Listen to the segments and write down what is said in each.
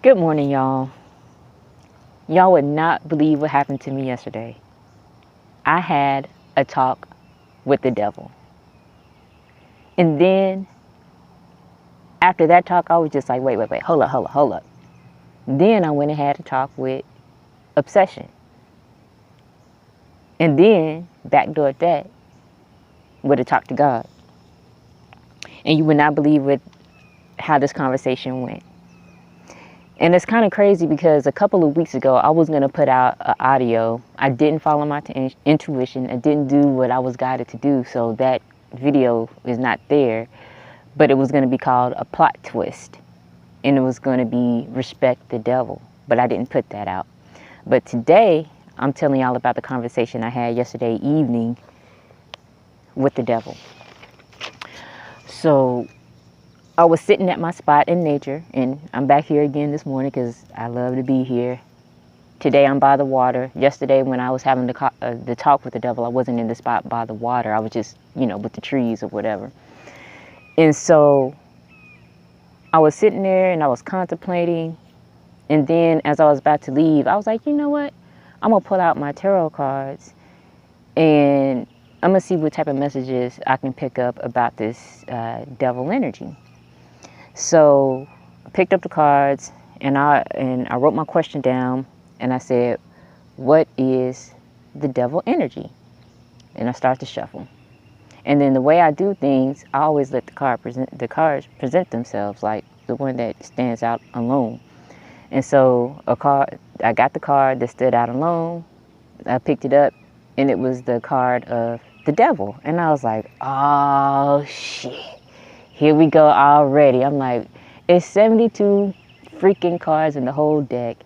Good morning, y'all. Y'all would not believe what happened to me yesterday. I had a talk with the devil. And then after that talk, I was just like, wait, hold up. Then I went and had a talk with obsession. And then backdoored that with a talk to God. And you would not believe how this conversation went. And it's kind of crazy because a couple of weeks ago, I was going to put out an audio. I didn't follow my intuition. I didn't do what I was guided to do. So that video is not there. But it was going to be called a plot twist. And it was going to be respect the devil. But I didn't put that out. But today, I'm telling y'all about the conversation I had yesterday evening with the devil. So I was sitting at my spot in nature, and I'm back here again this morning because I love to be here. Today I'm by the water. Yesterday when I was having the talk with the devil, I wasn't in the spot by the water. I was just, with the trees or whatever. And so I was sitting there and I was contemplating. And then as I was about to leave, I was like, you know what? I'm going to pull out my tarot cards and I'm going to see what type of messages I can pick up about this devil energy. So I picked up the cards and I wrote my question down and I said, what is the devil energy? And I start to shuffle. And then the way I do things, I always let the cards present themselves, like the one that stands out alone. And so I got the card that stood out alone. I picked it up and it was the card of the devil. And I was like, oh shit. Here we go already. I'm like, it's 72 freaking cards in the whole deck.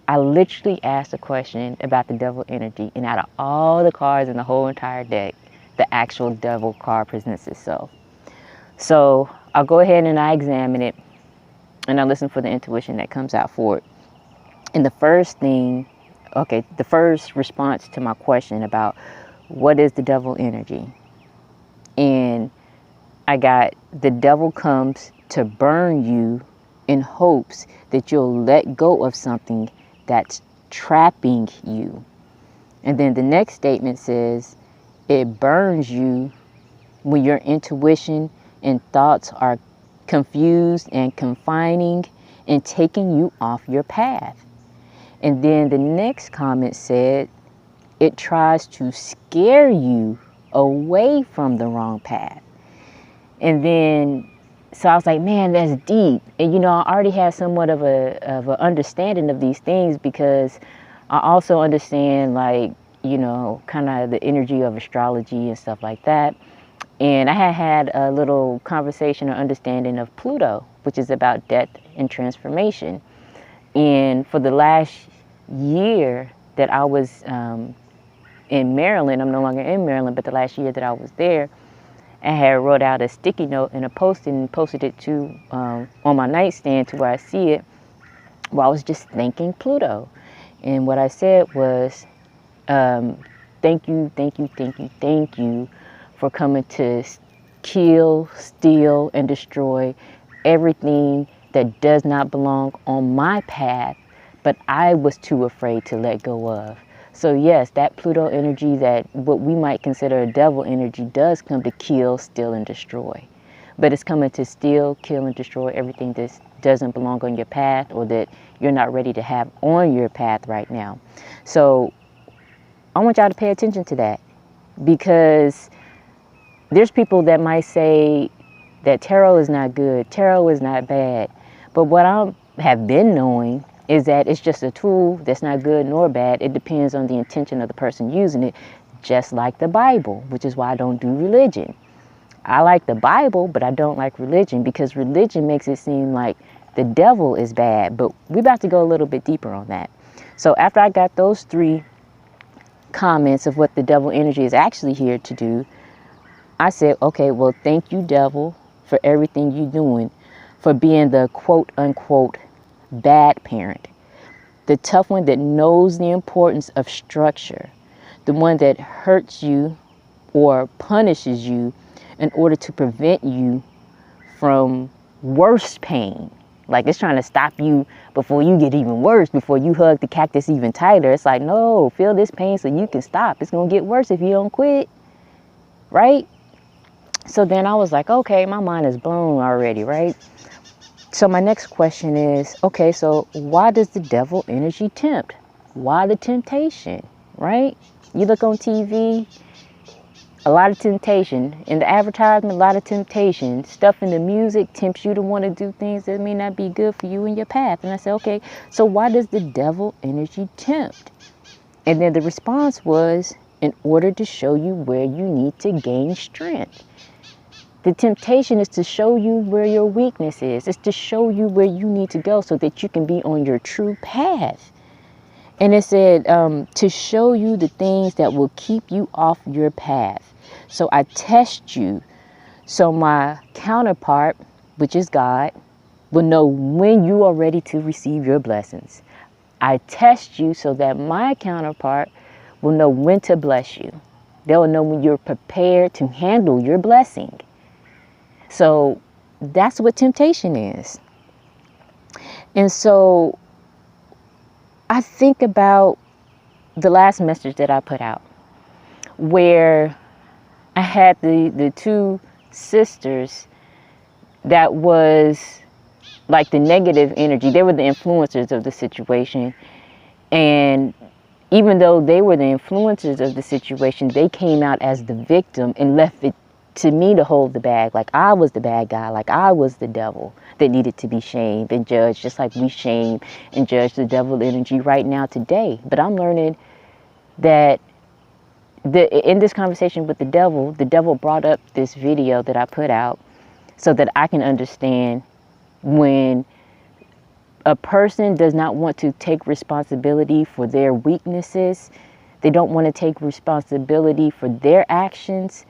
I literally asked a question about the devil energy. And out of all the cards in the whole entire deck, the actual devil card presents itself. So I'll go ahead and I examine it. And I listen for the intuition that comes out for it. And the first response to my question about what is the devil energy? And I got, the devil comes to burn you in hopes that you'll let go of something that's trapping you. And then the next statement says, it burns you when your intuition and thoughts are confused and confining and taking you off your path. And then the next comment said, it tries to scare you away from the wrong path. And then, so I was like, man, that's deep. And I already have somewhat of an understanding of these things because I also understand kind of the energy of astrology and stuff like that. And I had a little conversation or understanding of Pluto, which is about death and transformation. And for the last year that I was in Maryland, I'm no longer in Maryland, but the last year that I was there, I had wrote out a sticky note and posted it to on my nightstand to where I see it. Well, I was just thanking Pluto. And what I said was, thank you for coming to kill, steal, and destroy everything that does not belong on my path, but I was too afraid to let go of. So yes, that Pluto energy, that what we might consider a devil energy, does come to kill, steal, and destroy. But it's coming to steal, kill, and destroy everything that doesn't belong on your path or that you're not ready to have on your path right now. So I want y'all to pay attention to that, because there's people that might say that tarot is not good, tarot is not bad. But what I have been knowing is that it's just a tool that's not good nor bad. It depends on the intention of the person using it, just like the Bible, which is why I don't do religion. I like the Bible, but I don't like religion because religion makes it seem like the devil is bad. But we're about to go a little bit deeper on that. So after I got those 3 comments of what the devil energy is actually here to do, I said, okay, well, thank you, devil, for everything you're doing, for being the quote unquote bad parent, the tough one that knows the importance of structure, the one that hurts you or punishes you in order to prevent you from worse pain. Like it's trying to stop you before you get even worse, before you hug the cactus even tighter. It's like, no, feel this pain so you can stop. It's going to get worse if you don't quit, right? So then I was like, okay, my mind is blown already, right? So my next question is, okay, so why does the devil energy tempt? Why the temptation, right? You look on TV, a lot of temptation. In the advertisement, a lot of temptation. Stuff in the music tempts you to want to do things that may not be good for you in your path. And I said, okay, so why does the devil energy tempt? And then the response was, in order to show you where you need to gain strength. The temptation is to show you where your weakness is. It's to show you where you need to go so that you can be on your true path. And it said to show you the things that will keep you off your path. So I test you so my counterpart, which is God, will know when you are ready to receive your blessings. I test you so that my counterpart will know when to bless you. They will know when you're prepared to handle your blessing. So that's what temptation is. And so I think about the last message that I put out, where I had the two sisters that was like the negative energy. They were the influencers of the situation. And even though they were the influencers of the situation, they came out as the victim and left it to me to hold the bag. Like I was the bad guy, like I was the devil that needed to be shamed and judged, just like we shame and judge the devil energy right now today. But I'm learning that in this conversation with the devil brought up this video that I put out so that I can understand when a person does not want to take responsibility for their weaknesses, they don't want to take responsibility for their actions,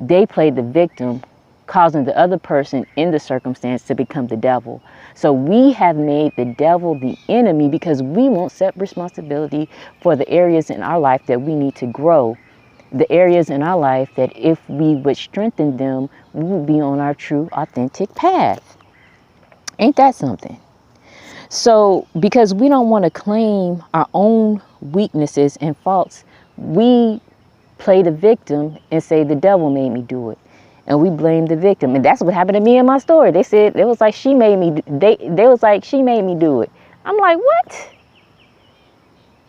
they play the victim, causing the other person in the circumstance to become the devil. So we have made the devil the enemy because we won't set responsibility for the areas in our life that we need to grow. The areas in our life that if we would strengthen them, we would be on our true, authentic path. Ain't that something? So because we don't want to claim our own weaknesses and faults, we play the victim and say the devil made me do it. And we blame the victim. And that's what happened to me in my story. They said it was like she made me they was like she made me do it. I'm like, what?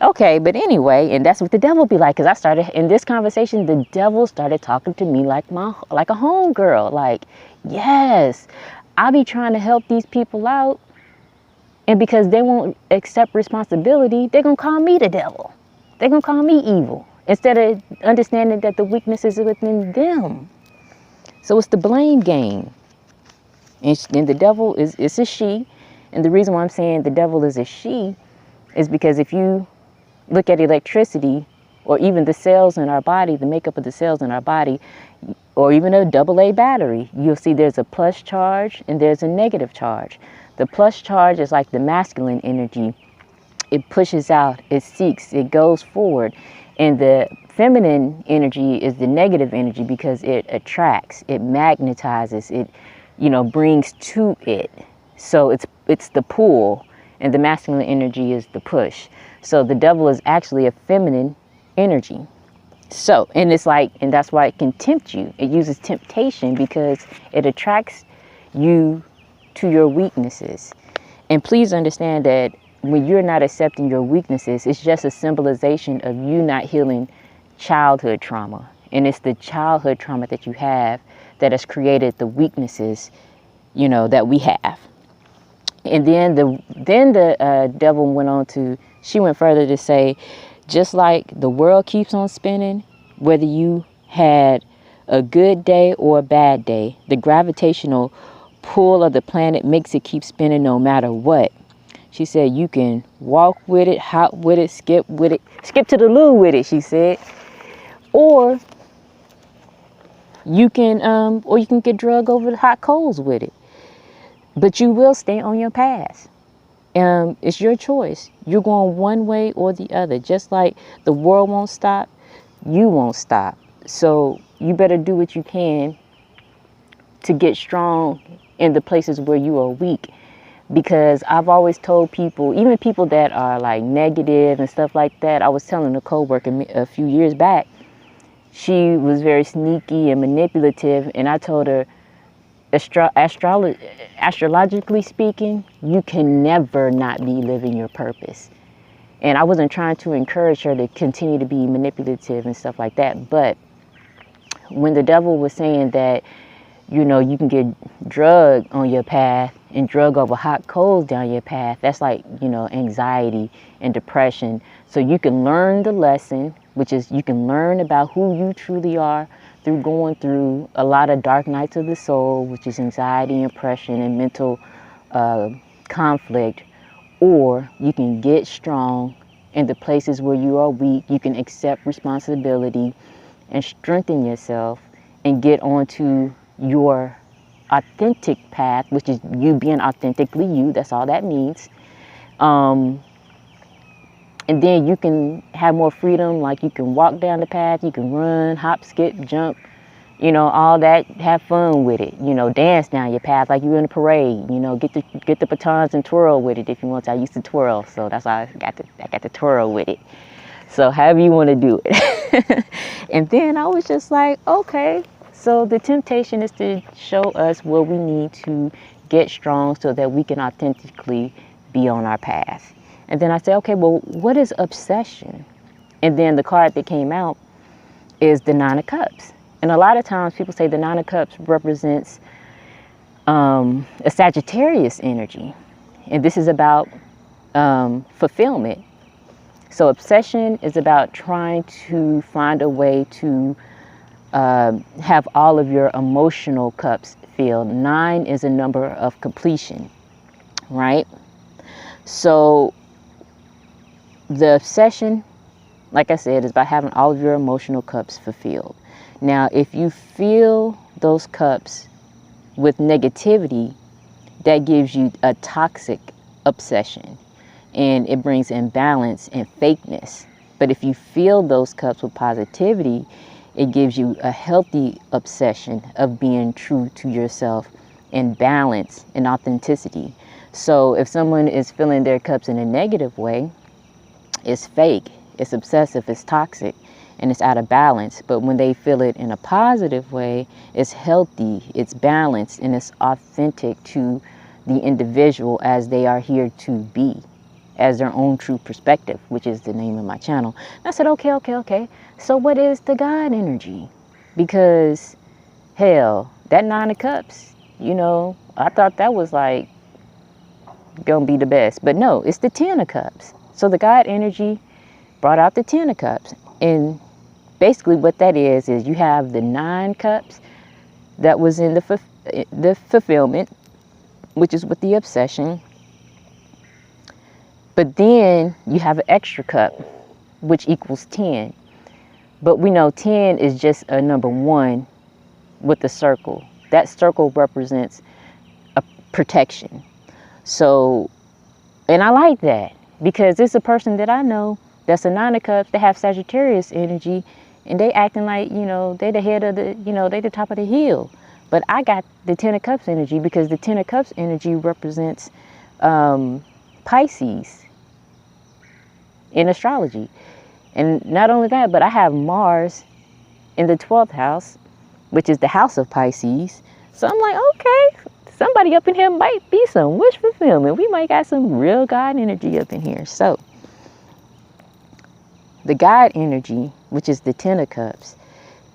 Okay, but anyway, and that's what the devil be like, because I started in this conversation, the devil started talking to me like a homegirl. Like, yes, I be trying to help these people out. And because they won't accept responsibility, they're going to call me the devil. They're going to call me evil instead of understanding that the weakness is within them. So it's the blame game. And the devil is a she. And the reason why I'm saying the devil is a she is because if you look at electricity or even the cells in our body, the makeup of the cells in our body, or even a AA battery, you'll see there's a plus charge and there's a negative charge. The plus charge is like the masculine energy. It pushes out, it seeks, it goes forward. And the feminine energy is the negative energy because it attracts, it magnetizes, it, brings to it. So it's the pull, and the masculine energy is the push. So the devil is actually a feminine energy. So, and that's why it can tempt you. It uses temptation because it attracts you to your weaknesses. And please understand that when you're not accepting your weaknesses, it's just a symbolization of you not healing childhood trauma. And it's the childhood trauma that you have that has created the weaknesses, that we have. And then the devil went on to, she went further to say, just like the world keeps on spinning, whether you had a good day or a bad day, the gravitational pull of the planet makes it keep spinning no matter what. She said you can walk with it, hop with it, skip to the loo with it, she said. Or you can get drug over the hot coals with it. But you will stay on your path. It's your choice. You're going one way or the other. Just like the world won't stop, you won't stop. So you better do what you can to get strong in the places where you are weak. Because I've always told people, even people that are like negative and stuff like that. I was telling a coworker a few years back, she was very sneaky and manipulative, and I told her, astrologically speaking, you can never not be living your purpose. And I wasn't trying to encourage her to continue to be manipulative and stuff like that. But when the devil was saying that, you know, you can get drug on your path and drug over hot coals down your path, that's like, you know, anxiety and depression. So you can learn the lesson, which is you can learn about who you truly are through going through a lot of dark nights of the soul, which is anxiety, oppression, and mental conflict. Or you can get strong in the places where you are weak. You can accept responsibility and strengthen yourself and get onto your authentic path, which is you being authentically you. That's all that means. And then you can have more freedom, like you can walk down the path, you can run, hop, skip, jump, you know, all that. Have fun with it, you know, dance down your path like you're in a parade, you know, get the batons and twirl with it if you want to. I used to twirl, so that's why I got to twirl with it. So however you want to do it. And then I was just like, okay, so the temptation is to show us where we need to get strong so that we can authentically be on our path. And then I said, okay, well, what is obsession? And then the card that came out is the Nine of Cups. And a lot of times people say the Nine of Cups represents a Sagittarius energy. And this is about fulfillment. So obsession is about trying to find a way to have all of your emotional cups filled. 9 is a number of completion, right? So the obsession, like I said, is about having all of your emotional cups fulfilled. Now, if you fill those cups with negativity, that gives you a toxic obsession, and it brings imbalance and fakeness. But if you fill those cups with positivity, it gives you a healthy obsession of being true to yourself and balance and authenticity. So if someone is filling their cups in a negative way, it's fake, it's obsessive, it's toxic, and it's out of balance. But when they fill it in a positive way, it's healthy, it's balanced, and it's authentic to the individual as they are here to be, as their own true perspective, which is the name of my channel. And I said, okay. So what is the God energy? Because, hell, that Nine of Cups, you know, I thought that was like gonna be the best. But no, it's the Ten of Cups. So the God energy brought out the Ten of Cups. And basically what that is you have the 9 cups that was in the fulfillment, which is with the obsession. But then you have an extra cup, which equals 10. But we know 10 is just a number 1 with a circle. That circle represents a protection. So, and I like that, because it's a person that I know that's a 9 of Cups. They have Sagittarius energy, and they acting like, you know, they the head of the, you know, they the top of the hill. But I got the 10 of Cups energy, because the 10 of Cups energy represents Pisces in astrology. And not only that, but I have Mars in the 12th house, which is the house of Pisces. So I'm like, okay, somebody up in here might be some wish fulfillment. We might got some real God energy up in here. So the God energy, which is the 10 of Cups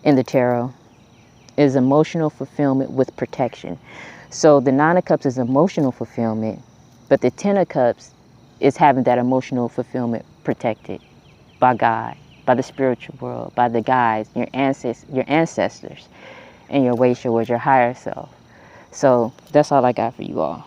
in the tarot, is emotional fulfillment with protection. So the 9 of Cups is emotional fulfillment, but the 10 of Cups is having that emotional fulfillment protected by God, by the spiritual world, by the guides, your ancestors, and your way towards your higher self. So that's all I got for you all.